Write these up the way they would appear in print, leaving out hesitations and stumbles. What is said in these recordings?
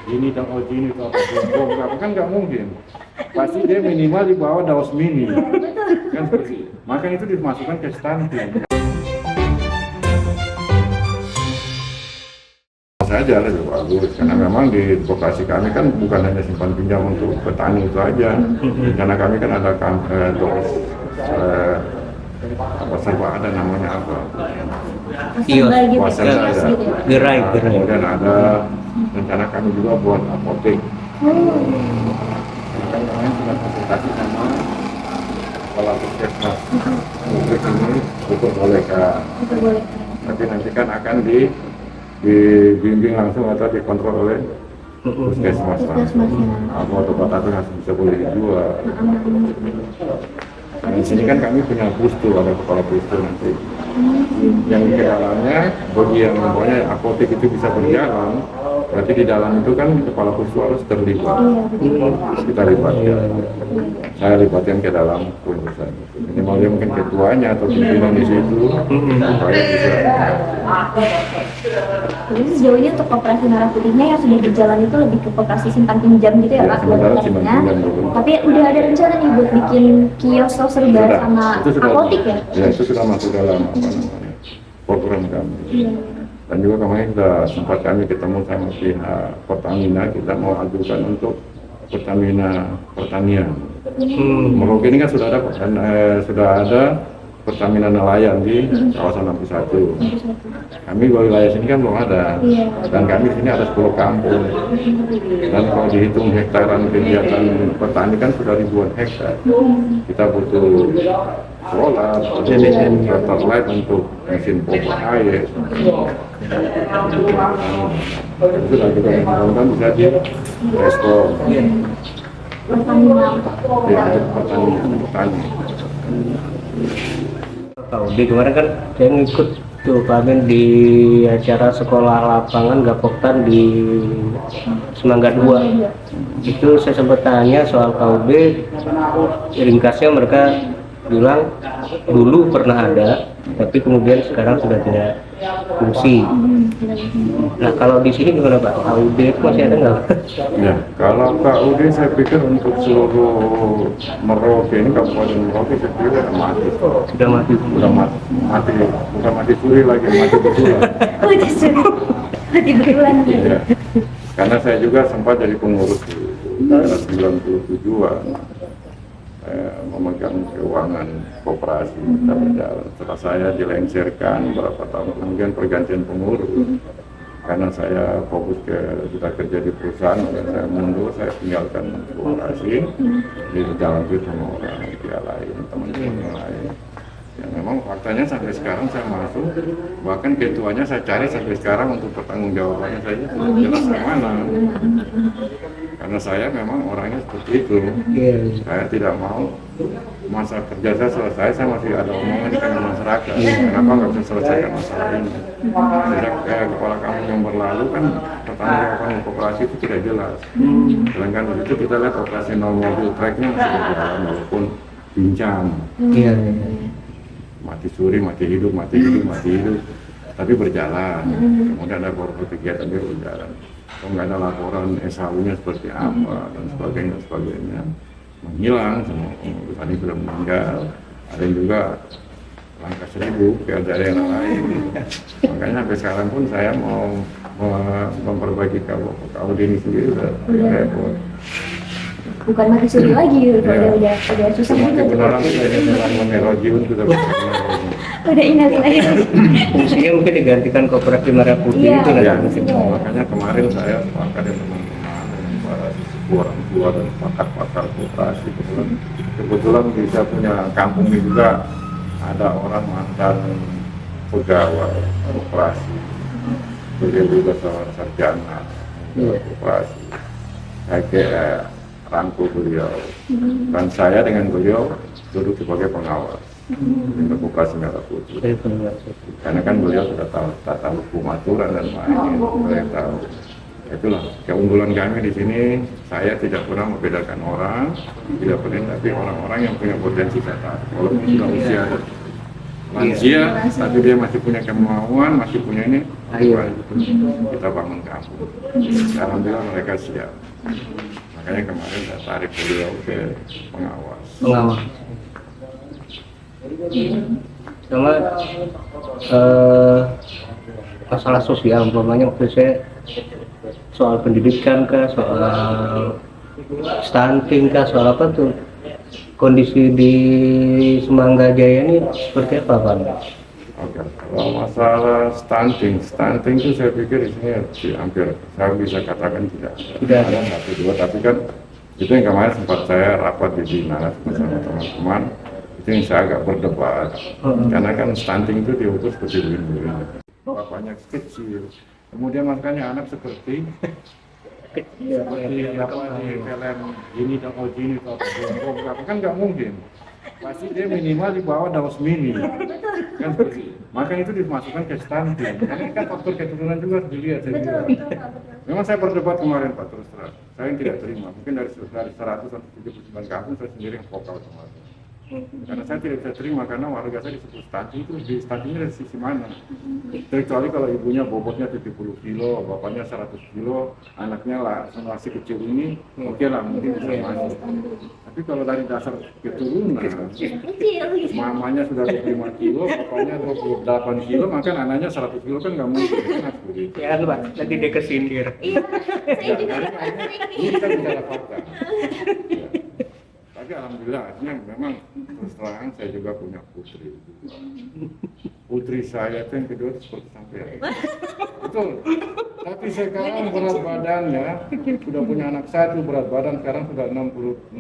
ini dan ini atau bom kan nggak mungkin. Pasti dia minimal di bawah daus mini. Kan seperti makanya itu dimasukkan ke stunting. Saja lebih bagus karena memang di lokasi kami kan bukan hanya simpan pinjam untuk petani itu aja, karena kami kan ada apa serba ada namanya apa Kios, gerai. Kemudian ada rencana kami juga buat apotek. Kan kami sudah konsultasi sama kepala puskesmas publik ini untuk bolehkan, tapi nanti kan akan dibimbing langsung atau dikontrol oleh puskesmas langsung. Obat itu harus bisa boleh dijual. Nah, di sini kan kami punya pustu, ada kepala pustu nanti. Yang di dalamnya, bagi yang pokoknya apotek itu bisa berjalan, berarti di dalam itu kan kepala pustu harus terlibat. Kita libatkan. Saya libatkan ke dalam pengurusan. Minimal dia mungkin ketuanya atau pimpinan di situ, supaya bisa. Jadi sejauh ini untuk operasi merah putihnya yang sudah berjalan itu lebih ke operasi simpan pinjam gitu ya Pak? Sementara simpan pinjam dulu. Tapi udah ada rencana nih buat bikin kios serba sama apotek ya? Ya itu sudah masuk dalam apa namanya program kami. Dan juga kemarin sudah sempat kami ketemu sama pihak Pertamina, kita mau ajukan untuk Pertamina Pertanian. Merauke ini kan sudah ada Pertamina nelayan di kawasan Lampu 1. Kami di wilayah sini kan belum ada, dan kami sini ada 10 kampung. Dan kalau dihitung hektaran kegiatan petani kan sudah ribuan hektar. Kita butuh solar, tractor light untuk mesin pompa air. Sudah kita mudah-mudahan bisa direspon. Pertamina. Ya, untuk petani. Di kemarin kan saya ngikut tuh Pak Amin di acara sekolah lapangan Gapoktan di Semangga 2. Itu saya sempat tanya soal KUB, ringkasnya mereka bilang dulu pernah ada, tapi kemudian sekarang sudah tidak fungsi. Nah kalau di sini gimana Pak? KUB itu masih ada nggak? Ya, kalau KUD saya pikir untuk seluruh Merauke ini, Kabupaten Merauke saya pikir sudah mati. Sudah mati. Bukan mati suri lagi, mati betulan. Mati betulan. Ya. Karena saya juga sempat jadi pengurus di era 97-an. Memegang keuangan koperasi kita berjalan. Setelah saya dilengsarkan beberapa tahun kemudian pergantian pengurus, karena saya fokus sudah kerja di perusahaan, dan saya mundur, saya tinggalkan koperasi, di jalan itu sama orang pihak lain, teman-teman yang lain. Ya memang faktanya sampai sekarang saya masuk, bahkan ketuanya saya cari sampai sekarang untuk pertanggungjawabannya saja tidak jelas kemana. Karena saya memang orangnya seperti itu. Saya tidak mau masa kerja saya selesai, saya masih ada omongan di tengah masyarakat. Kenapa nggak bisa selesaikan masalah ini? Sejak kepala kampung yang berlalu kan pertanggungjawaban koperasi itu tidak jelas. Sedangkan itu kita lihat operasi mobil tracknya masih berjalan walaupun pincang. Mati suri, mati hidup, tapi berjalan. Kemudian ada beberapa kegiatan dia berjalan. Kalau nggak ada laporan SHU-nya seperti apa dan sebagainya, menghilang, semua tadi sudah meninggal. Ada yang juga langkah 1000 ke daerah yang lain. Makanya sampai sekarang pun saya mau memperbaiki KUD ini sendiri sudah repot. Bukan mati suri lagi, udah susah juga. Beneran saya menerojiun sudah Udah ingat lagi. Fungsinya mungkin digantikan koperasi merah putih itu ya, nanti. makanya kemarin saya sepakat dengan teman-teman dengan para orang tua dan pakar-pakar koperasi. Kebetulan bisa punya kampung ini juga ada orang mantan pegawai koperasi, beliau juga seorang sarjana koperasi. Saya rangkul beliau, dan saya dengan beliau duduk sebagai pengawas untuk koperasi merah putih. Karena kan beliau sudah tahu tata hukum aturan dan lain-lain, beliau tahu. Itulah keunggulan kami di sini. Saya tidak pernah membedakan orang, tidak pernah, tapi orang-orang yang punya potensi saya tahu. Walaupun sudah usia lansia, tapi dia masih punya kemauan, masih punya ini. Ayo. kita bangun kampung. Alhamdulillah mereka siap. Makanya kemarin saya tarik beliau ke pengawas. Pengawas. Sama masalah sosial, umpamanya waktu saya soal pendidikan kah, soal stunting kah, soal apa tuh, kondisi di Semangga Jaya ini seperti apa Pak? Oke, kalau masalah stunting itu saya pikir di sini hampir saya bisa katakan tidak ada satu dua, tapi kan itu yang kemarin sempat saya rapat di dinas bersama teman-teman, itu yang saya agak berdebat, karena kan stunting itu diukur seperti begini, bapaknya kecil, kemudian makanya anak seperti apa di film ini dan ini atau kan nggak mungkin. Pasti dia minimal di bawah daus mini kan seperti itu. Maka itu dimasukkan ke stunting karena kan faktor keturunan juga harus dilihat saya kira. Memang saya berdebat kemarin Pak, terus terang saya yang tidak terima, mungkin dari 100 sampai 79 kampung saya sendiri yang vokal kemarin, karena saya tidak bisa terima karena warga saya disebut stunting, itu di stuntingnya dari sisi mana, kecuali kalau ibunya bobotnya 70 kilo, bapaknya 100 kilo, anaknya lah masih kecil ini, oke lah mungkin bisa masuk. Tapi kalau dari dasar keturunan, mamanya sudah 25 kilo, bapaknya 28 kilo, maka anaknya 100 kilo kan nggak mungkin. Kan begitu. Ya kan Pak, nanti dia kesindir. Iya, saya juga Ini kita bicara fakta. Ya. Tapi alhamdulillah, artinya memang terus terang saya juga punya putri. Putri saya itu yang kedua itu seperti sampai. Betul. Tapi sekarang berat badannya sudah punya anak satu, berat badan sekarang sudah 66.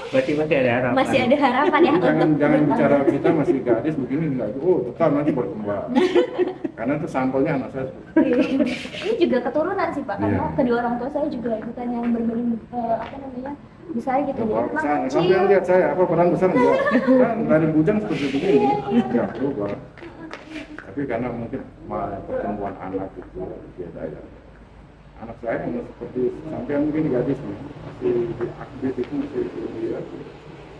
Berarti masih ada harapan. masih ada harapan ya Jangan bicara kita masih gadis begini enggak. Oh, tetap nanti berkembang. Karena itu sampelnya anak saya. Ini juga keturunan sih Pak, karena Iya. kedua orang tua saya juga bukan yang berbeda apa namanya besar gitu ya, emang Sampai kecil. yang lihat saya apa badan besar enggak? Kan dari bujang seperti begini, enggak berubah. Tapi karena mungkin pertumbuhan anak itu beda ya. Anak saya yang seperti sampai yang mungkin gadis nih, masih aktif itu masih dia.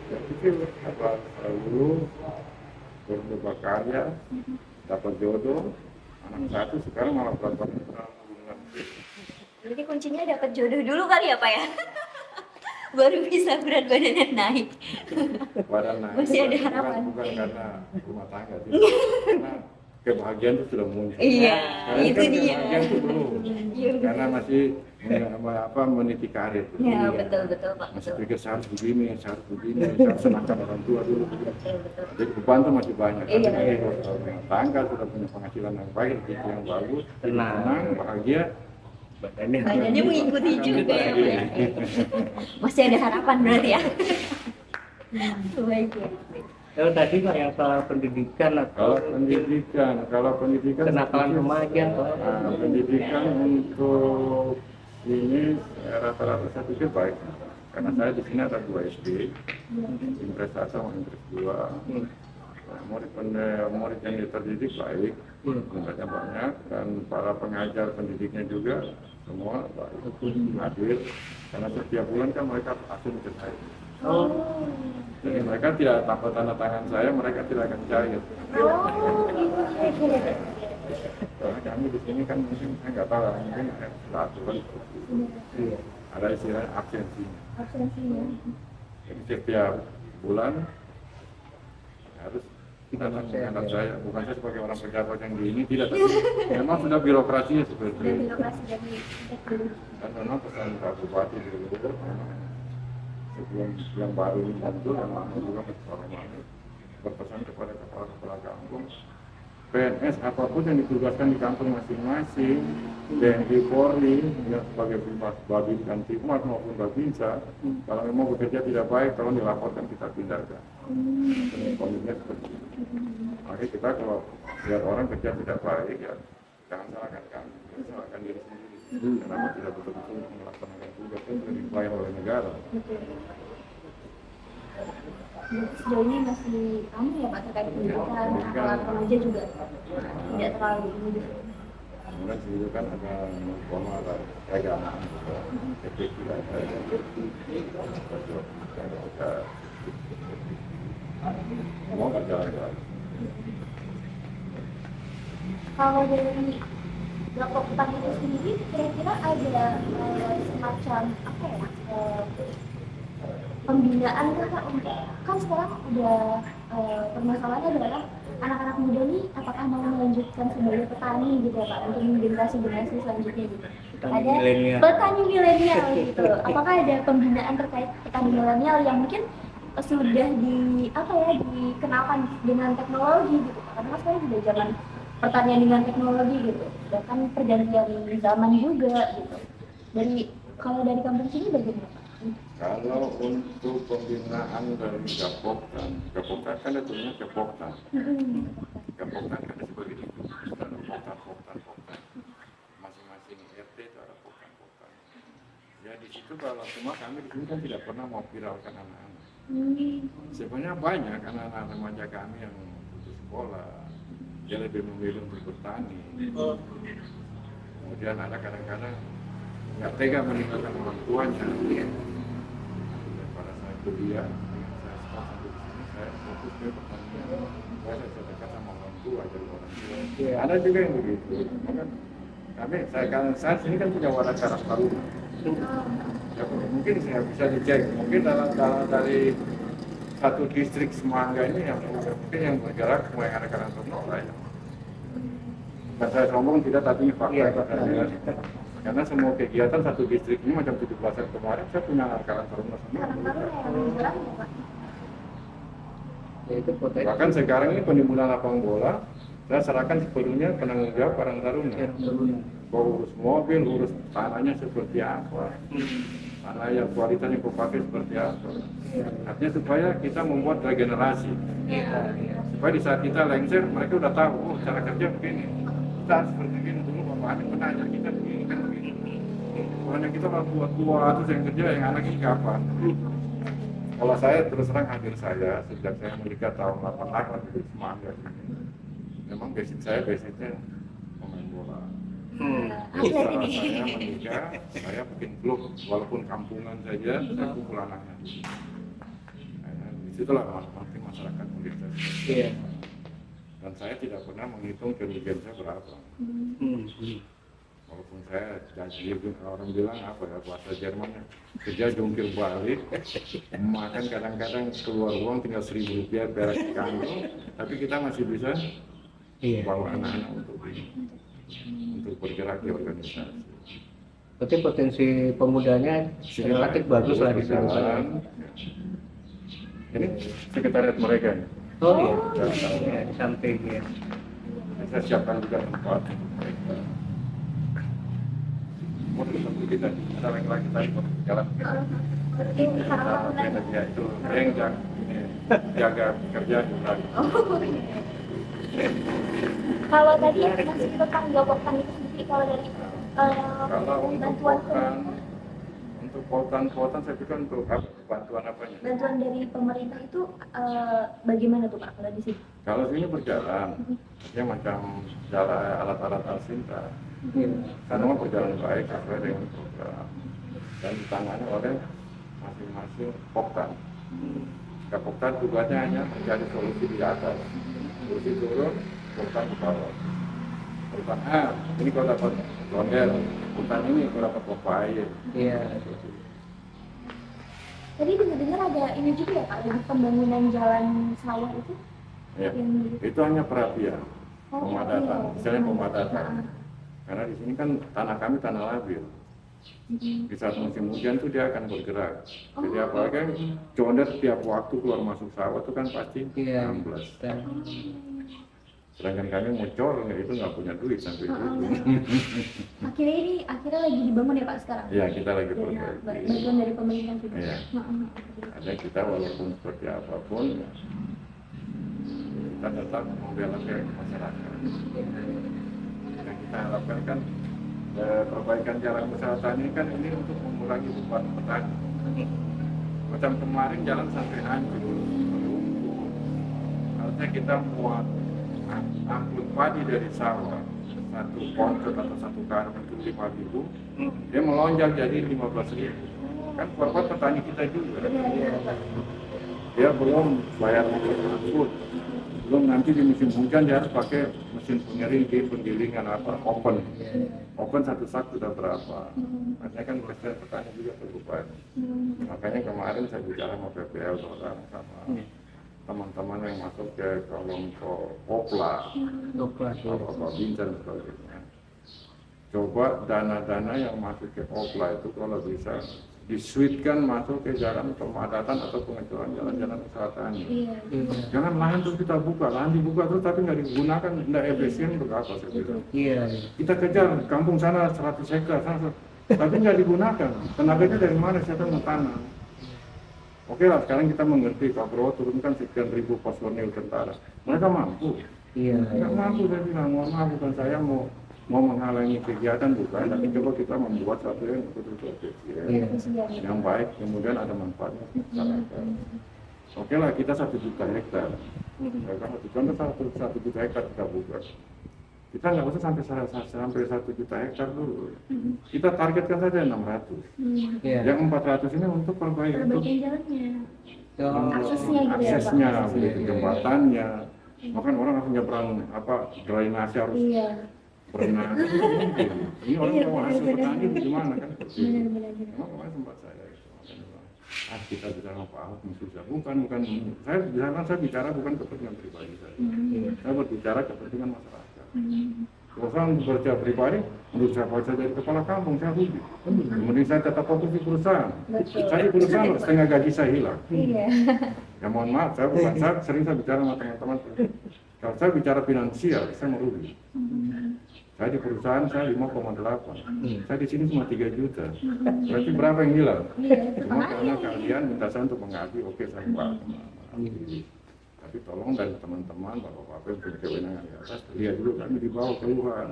Ya pikir apa lulus, berkarya, dapat jodoh, anak satu sekarang malah berat badan. Jadi kuncinya dapat jodoh dulu kali ya Pak ya. Baru bisa berat badannya naik. Badan naik, Masih ada harapan. bukan karena rumah tangga, tidak. Karena kebahagiaan itu sudah muncul. Iya, Karena itu kan dia. kebahagiaan itu belum, Iya, karena masih meniti karir. Ya betul Pak. Masih Betul. pikir saya harus begini, saya harus senangkan orang tua dulu. Betul. Jadi beban itu masih banyak. Iya. Tapi nanti kalau rumah tangga sudah punya penghasilan yang baik, rezeki yang bagus, tenang, bahagia. Badannya mengikuti juga ya Pak ya. Masih ada harapan berarti ya. Baik ya. Kalau tadi Pak yang soal pendidikan atau Kalau pendidikan kenakalan remaja Pak. Nah, pendidikan untuk ini rata-rata saya pikir baik, karena saya di sini ada 2 SD, Impres 1 sama Impres 2. Nah, murid yang terdidik baik, jumlahnya banyak, dan para pengajar pendidiknya juga semua baik, hadir, karena setiap bulan kan mereka langsung ke saya. Jadi mereka tidak tanpa tanda tangan saya, mereka tidak akan cair. Karena kami di sini kan mungkin saya nggak tahu, mungkin ada aturan seperti itu. Ada istilah absensi. Absensinya. Jadi setiap bulan harus datang menghadap saya. Bukan saya sebagai orang pejabat yang di ini tidak, tapi memang sudah birokrasinya seperti itu. Birokrasi dari Dan memang pesan Pak Bupati dulu memang sebelum yang baru ini muncul, yang lama juga berpesan kepada kepala kampung, PNS apapun yang ditugaskan di kampung masing-masing, TNI Polri yang sebagai Babin Kamtipmas maupun Babinsa, kalau memang bekerja tidak baik, tolong dilaporkan, kita pindahkan. Komitmen seperti itu. Makanya kita kalau lihat orang kerja tidak baik, ya jangan salahkan kami, salahkan diri sendiri. Kenapa tidak betul-betul melaksanakan tugas yang sudah dibayar oleh negara? sejauh ini masih kamu ya Pak terkait pendidikan, alat remaja juga tidak terlalu ini gitu. Kemudian di situ kan ada norma, ada keagamaan, ada etik, ada semua berjalan. Kalau dari Gapoktan itu sendiri kira-kira ada semacam apa ya pembinaan kah untuk kan sekarang udah permasalahannya adalah anak-anak muda nih apakah mau melanjutkan sebagai petani gitu ya Pak untuk generasi selanjutnya gitu. Ada petani milenial gitu. Apakah ada pembinaan terkait petani milenial yang mungkin sudah dikenalkan dengan teknologi gitu Pak? Karena sekarang sudah zaman pertanian dengan teknologi gitu. Dan kan pergantian zaman juga gitu. Kalau dari kampung sini bagaimana Pak? Kalau untuk pembinaan dari Gapoktan kan datangnya Gapoktan. Gapoktan kan sebagai itu, ada Poktan. Masing-masing RT itu ada Poktan. Ya di situ kalau semua kami di sini kan tidak pernah mau viralkan anak-anak. Sebenarnya banyak anak-anak remaja kami yang putus sekolah, dia lebih memilih untuk bertani. Kemudian ada kadang-kadang nggak tega meninggalkan orang tuanya. Pada saat kuliah, saya stop sampai di sini, saya fokus ke pertanian. Saya dekat sama orang tua, jadi orang tua. Ada juga yang begitu. Saya sini kan punya wadah Karang Taruna. Ya, mungkin saya bisa dicek. Mungkin dari satu distrik Semangga ini yang mungkin yang bergerak mulai ada Karang Taruna lah ya. Dan saya sombong tidak, tapi ini fakta. Karena semua kegiatan satu distrik ini macam 17-an kemarin saya punya Karang Taruna semua. Bahkan sekarang ini penimbunan lapangan bola saya serahkan sepenuhnya penanggung jawab Karang Taruna. Mau urus mobil, urus tanahnya seperti apa, tanah yang kualitasnya pakai seperti apa. Artinya supaya kita membuat regenerasi. Supaya di saat kita lengser mereka udah tahu, cara kerja begini. Kita seperti ini dulu Bapak Amin pernah ajar kita begini kan begini. Soalnya kita orang tua terus yang kerja yang anak ini kapan? Kalau saya terus terang hadir saya sejak saya menikah tahun 88 di Semangga ini. Memang basicnya pemain bola. Setelah saya menikah, saya bikin klub walaupun kampungan saja, saya kumpul anaknya. Disitulah makin masyarakat melihat saya. Dan saya tidak pernah menghitung kerugian saya berapa. Walaupun saya jadi orang bilang apa ya bahasa Jermannya kerja jungkir balik, makan kadang-kadang keluar uang tinggal Rp1.000 beres kantong, tapi kita masih bisa bawa anak-anak untuk bergerak di organisasi. Berarti potensi pemudanya relatif bagus lah di sana. Ini sekretariat mereka ya. Oh iya, di samping ya. Saya siapkan juga tempat. Mau seperti kita, ada laki-laki tadi mau jalan. Ya itu yang jaga kerja juga. Kalau tadi masih tentang Gapoktan itu sendiri, kalau dari Kalau untuk bantuan untuk pautan saya pikir untuk apa? Bantuan apanya? bantuan dari pemerintah itu bagaimana tuh Pak kalau di sini? Kalau sini berjalan, artinya macam jalan alat-alat Alsinta, karena berjalan baik sesuai dengan program dan ditangani oleh masing-masing Poktan. Gapoktan tugasnya hanya mencari solusi di atas, solusi turun, Poktan ke bawah. Poktan ini kalau dapat londel, Poktan ini kalau dapat papaya. Iya. Tadi dengar ada ini juga ya Pak, lagi pembangunan jalan sawah itu? Ya, itu hanya perapian, pemadatan, misalnya pemadatan. Nah. Karena di sini kan tanah kami tanah labil. Di saat musim hujan tuh dia akan bergerak. Jadi apalagi condet tiap waktu keluar masuk sawah itu kan pasti amblas. Sedangkan kami mau cor itu nggak punya duit sampai itu. Akhirnya lagi dibangun ya Pak sekarang? Iya, kita lagi perbaiki. Bantuan dari pemerintah juga. Iya. Ada kita walaupun seperti apapun, kita tetap membela pihak masyarakat. Yang kita harapkan kan perbaikan jalan usaha tani kan ini untuk mengurangi beban petani. Macam kemarin jalan sampai hancur, harusnya kita buat angkut padi dari sawah satu ponsel atau satu karung itu 5.000, dia melonjak jadi 15.000. Kan buat petani kita juga. dia belum bayar angkut, belum nanti di musim hujan dia harus pakai mesin pengering di penggilingan open satu sak sudah berapa. Makanya kan kesian petani juga terlupa. Makanya kemarin saya bicara sama PPL orang sama teman-teman yang masuk ke kelompok Kopla atau Bintan sebagainya. Coba dana-dana yang masuk ke Kopla itu kalau bisa disuitkan masuk ke jalan pemadatan atau pengecoran jalan-jalan usaha tani. Jangan lahan terus kita buka, lahan dibuka terus tapi nggak digunakan, nggak efisien berapa saya bilang. Kita kejar kampung sana 100 hektar, tapi nggak digunakan. Tenaganya dari mana? Siapa yang tanam? Oke lah, sekarang kita mengerti Pak Prabowo turunkan sekian ribu personil tentara. Mereka mampu. Nggak mampu, saya bilang, mohon maaf, bukan saya mau menghalangi kegiatan, bukan, tapi coba kita membuat satu yang betul-betul efisien, yang baik, kemudian ada manfaatnya masyarakat. Oke lah, kita 1 juta hektar. Contoh 1 juta hektar kita buka. Kita nggak usah sampai 1 juta hektar dulu. Kita targetkan saja 600. Yang 400 ini untuk perbaikan jalannya, aksesnya, jembatannya. Makan orang harus nyebrang drainase harus berenang. Ini orang mau hasil petani gimana kan? Memang kemarin sempat saya kita bicara sama Pak Ahok susah. Bukan saya bicara bukan kepentingan pribadi saya. Saya berbicara kepentingan masyarakat. Kalau saya bekerja pribadi, menurut saya kalau saya jadi kepala kampung saya rugi. Kemudian saya tetap fokus di perusahaan. Saya di perusahaan setengah gaji saya hilang. Ya mohon maaf, saya sering bicara sama teman-teman. Kalau saya bicara finansial, saya merugi. Saya di perusahaan saya 5,8. Saya di sini cuma 3 juta. Berarti berapa yang hilang? Cuma karena kalian minta saya untuk mengabdi, oke saya Pak. Tapi tolong dari teman-teman, bapak-bapak yang punya kewenangan di atas, lihat dulu kami di bawah keluhan.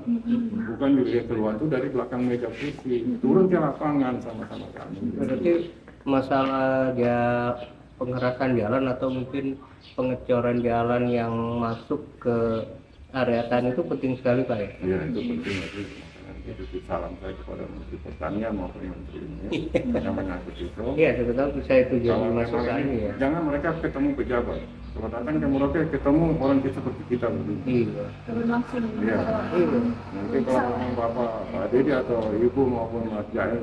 Bukan dilihat keluhan itu dari belakang meja kursi. Turun ke lapangan sama-sama kami. Berarti masalah pengerasan jalan atau mungkin pengecoran jalan yang masuk ke area tani itu penting sekali Pak ya? Iya itu penting, itu salam saya kepada Menteri Pertanian maupun Menteri ini yang menyangkut itu. Iya, sebetulnya saya itu jadi masukan ya. Jangan mereka ketemu pejabat. Kalau datang ke Merauke ketemu orang kita seperti kita begini. Iya. Iya. Nanti kalau Bapak Dede atau Ibu maupun Mas Jair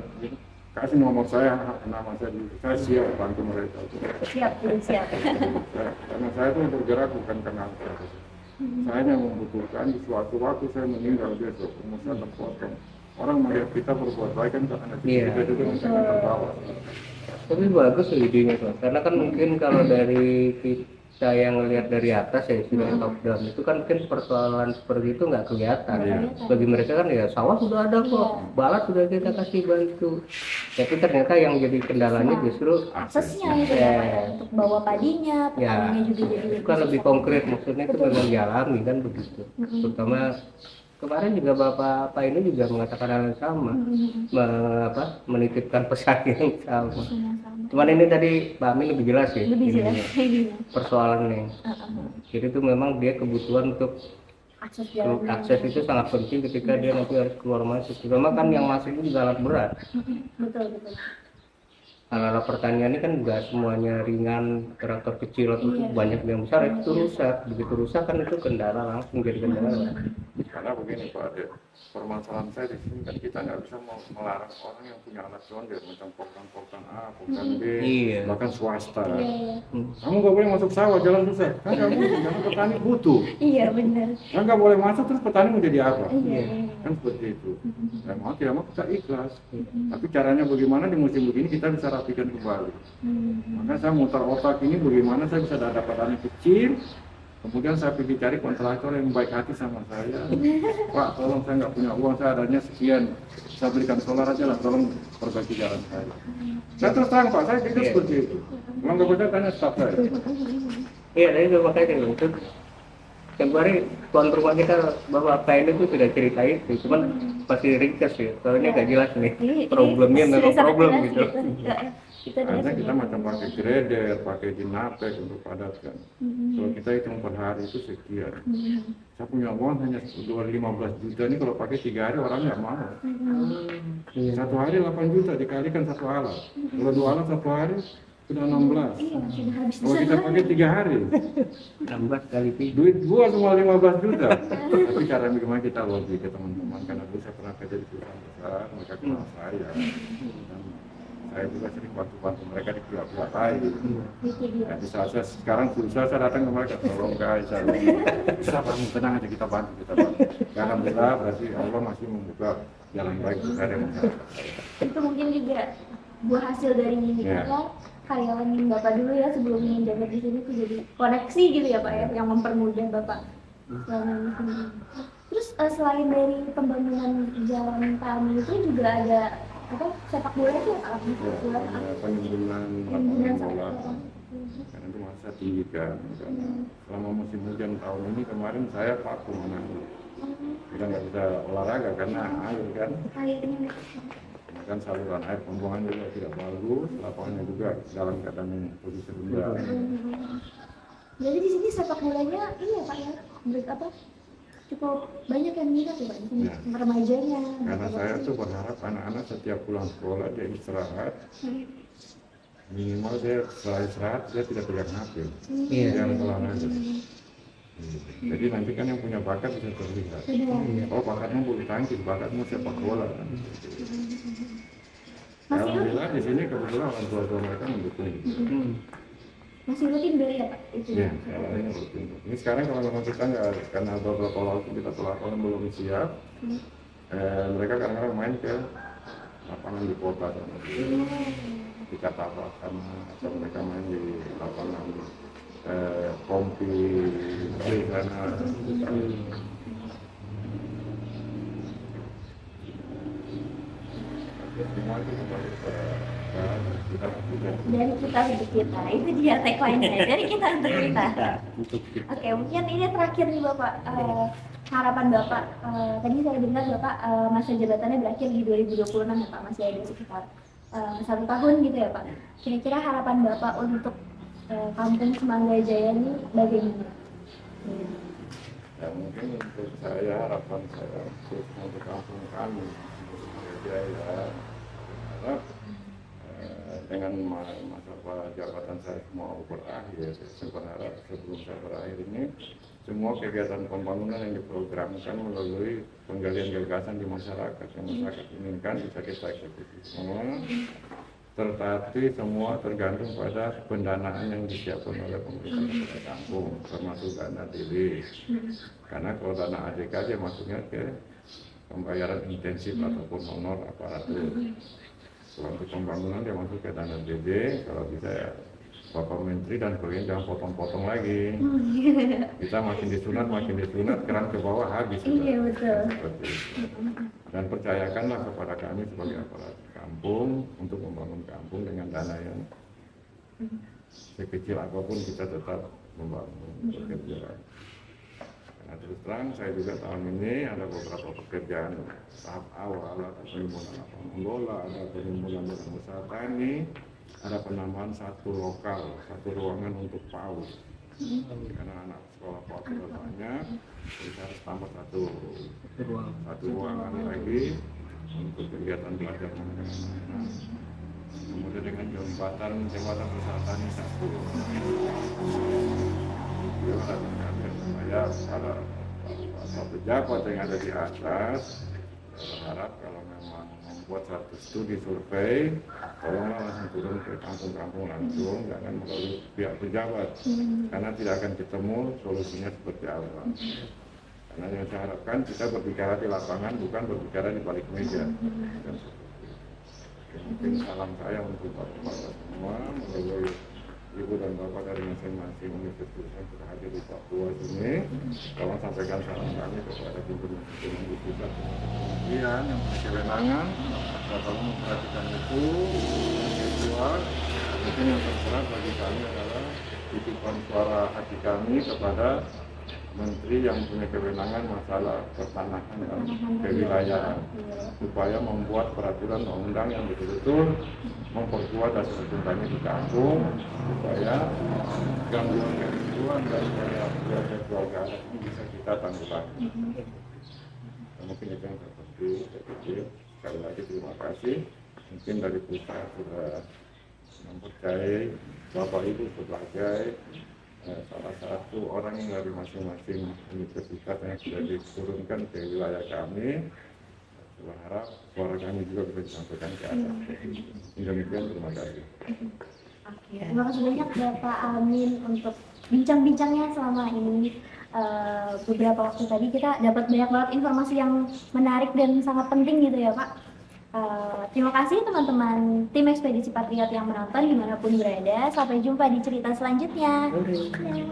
kasih nomor saya, nama saya siap bantu mereka. Siap. Karena saya itu bergerak bukan karena apa. Saya yang membutuhkan di suatu waktu saya meninggal besok, umur saya terpotong. Orang melihat kita berbuat baik kan karena kita juga bisa terbawa. Tapi bagus idenya Pak, karena kan mungkin kalau dari kita yang lihat dari atas ya istilah top down itu kan mungkin persoalan seperti itu nggak kelihatan. Bagi mereka kan ya sawah sudah ada kok, balat sudah kita kasih bantu. Tapi ternyata yang jadi kendalanya justru aksesnya untuk bawa padinya, petaninya juga jadi itu kan lebih konkret, maksudnya itu memang dialami kan begitu. Terutama kemarin juga Bapak ini juga mengatakan hal yang sama, menitipkan pesan yang sama. Cuman ini tadi Pak Amin lebih jelas ya, persoalannya. Jadi itu memang dia kebutuhan untuk akses itu sangat penting ketika dia nanti harus keluar masuk. Terutama kan yang masuk itu juga alat berat. Betul. Alat pertanian ini kan juga semuanya ringan, traktor kecil atau banyak yang besar itu rusak. Begitu rusak kan itu kendala, langsung jadi kendala. Karena begini Pak Ade, permasalahan saya di sini kan kita nggak bisa melarang orang yang punya alat sonder macam program A, program B, bahkan swasta. Kamu nggak boleh masuk sawah, jalan susah. Kan nggak mungkin, karena petani butuh. Iya benar. Kan nggak boleh masuk terus petani mau jadi apa? Kan seperti itu. Saya mau tidak mau kita ikhlas. Tapi caranya bagaimana di musim begini kita bisa rapikan kembali. Maka saya mutar otak ini bagaimana saya bisa dapat petani kecil. Kemudian saya pergi cari kontraktor yang baik hati sama saya. Pak, tolong saya nggak punya uang, saya adanya sekian. Saya berikan solar aja lah, tolong perbaiki jalan saya. Saya terus terang Pak, saya pikir seperti itu. Kalau nggak percaya tanya staf saya. Iya, itu makanya itu. Kemarin tuan rumah kita Bapak Pak ini tuh sudah cerita itu, cuman pasti ringkas ya. Soalnya nggak jelas nih problemnya memang problem gitu. Karena kita macam pakai grader, pakai dinapek untuk padatkan. Kalau kita hitung per hari itu sekian. Saya punya uang hanya 15 juta ini kalau pakai 3 hari orang nggak mau. 1 hari 8 juta dikalikan 1 alat. Kalau 2 alat 1 hari Sudah 16. Iya, sudah habis Kalau kita pakai 3 hari, 16 kali 3. duit gua cuma 15 juta. Tapi cara bagaimana kita lobby ke teman-teman, karena dulu saya pernah kerja di perusahaan besar, mereka kenal saya. Dan saya juga sering bantu-bantu mereka di pihak-pihak lain. Ya, di saat saya sekarang susah, saya datang ke mereka, tolong guys, saya bisa bantu, tenang aja, kita bantu. Ya, alhamdulillah, berarti Allah masih membuka jalan baik untuk saya dan masyarakat saya. Itu mungkin juga buah hasil dari Iya. apa karyawan Bapak dulu ya sebelum menjabat di sini tuh jadi koneksi gitu ya Pak ya yang mempermudah Bapak selama di sini. Terus selain dari pembangunan jalan kami itu juga ada apa sepak bola itu ya Pak? Sepak bola Ya, apa? penimbunan Penimbunan lapangan bola. sepak Karena itu masa tinggi kan. Karena selama musim hujan tahun ini kemarin saya vakum anaknya. Kita nggak bisa olahraga karena air kan. airnya. Kan saluran air pembuangan juga tidak bagus, lapangannya juga dalam keadaan yang posisi rendah. Jadi di sini sepak bolanya ini ya Pak ya apa cukup banyak yang minat ya Pak di sini Ya. remajanya. Karena saya tuh berharap anak-anak setiap pulang sekolah dia istirahat, minimal dia setelah istirahat dia tidak pegang HP, Iya. jangan olahraga. Jadi nanti kan yang punya bakat bisa terlihat. Oh bakatmu bulu tangkis, bakatmu sepak bola. Masih Alhamdulillah di sini kebetulan orang tua mereka mendukung. masih rutin beli ya Pak itu. Ya, ini rutin. Ini sekarang kalau memang kita nggak, karena beberapa waktu kita lapangan belum siap, mereka kadang-kadang main ke lapangan di kota, di Katabakan, atau mereka main di lapangan Kompi, di sana. Semua itu kembali ke kita lakukan. Dari kita untuk kita itu dia tagline saya dari kita untuk kita. Oke mungkin ini terakhir nih Bapak harapan Bapak tadi saya dengar Bapak masa jabatannya berakhir di 2026 ya Pak masih ada sekitar 1 tahun gitu ya Pak. Kira-kira harapan Bapak untuk kampung Semangga Jaya ini bagaimana? Ya mungkin untuk saya harapan saya untuk kampung kami Jaya harap dengan masa jabatan saya mau berakhir, saya berharap sebelum saya berakhir ini semua kegiatan pembangunan yang diprogramkan melalui penggalian gagasan di masyarakat yang masyarakat inginkan bisa kita eksekusi semua, tetapi semua tergantung pada pendanaan yang disiapkan oleh pemerintah kota kampung, termasuk dana DB. Karena kalau dana AJK aja masuknya ke pembayaran intensif ataupun honor aparatur. Kalau untuk pembangunan dia masuk ke dana DB, kalau bisa ya Bapak Menteri dan Presiden jangan potong-potong lagi. Kita makin disunat, keran ke bawah habis. Iya betul. Seperti itu. Dan percayakanlah kepada kami sebagai aparat kampung untuk membangun kampung dengan dana yang sekecil apapun kita tetap membangun pekerjaan. Karena terus terang saya juga tahun ini ada beberapa pekerjaan tahap awal, ada penimbunan lapangan bola, ada penimbunan badan usaha tani, ada penambahan satu ruangan untuk PAUD. Karena anak sekolah PAUD sudah banyak, jadi harus tambah satu ruangan lagi untuk kegiatan belajar mengajar anak. Kemudian dengan jembatan usaha tani satu. Saya para pejabat yang ada di atas berharap kalau memang membuat satu studi survei, tolonglah langsung turun ke kampung-kampung langsung, jangan melalui pihak pejabat, karena tidak akan ketemu solusinya seperti apa. Karena yang saya harapkan kita berbicara di lapangan, bukan berbicara di balik meja. Mungkin salam saya untuk bapak-bapak semua melalui Ibu dan Bapak dari masing-masing universitas yang sudah hadir di Papua sini, tolong sampaikan salam kami kepada pimpinan di pusat kementerian yang punya kewenangan, tolong memperhatikan itu, yang kedua, mungkin yang terberat bagi kami adalah titipan suara hati kami kepada Menteri yang punya kewenangan masalah pertanahan dan kewilayahan, supaya membuat peraturan undang-undang yang betul-betul memperkuat dasar hukum kami di kampung, supaya gangguan dan keluarga adat ini bisa kita tanggulangi. Mungkin itu yang terpenting, sekali lagi terima kasih. Mungkin dari pusat sudah mempercayai Bapak Ibu sebagai salah satu orang dari masing-masing universitas yang sudah diturunkan ke wilayah kami. Saya berharap suara kami juga bisa disampaikan ke atas. Demikian, terima kasih. Oke, terima kasih banyak Bapak Amin untuk bincang-bincangnya selama ini. Beberapa waktu tadi kita dapat banyak banget informasi yang menarik dan sangat penting gitu ya Pak. Terima kasih teman-teman tim Ekspedisi Patriot yang menonton dimanapun berada. Sampai jumpa di cerita selanjutnya. Ya.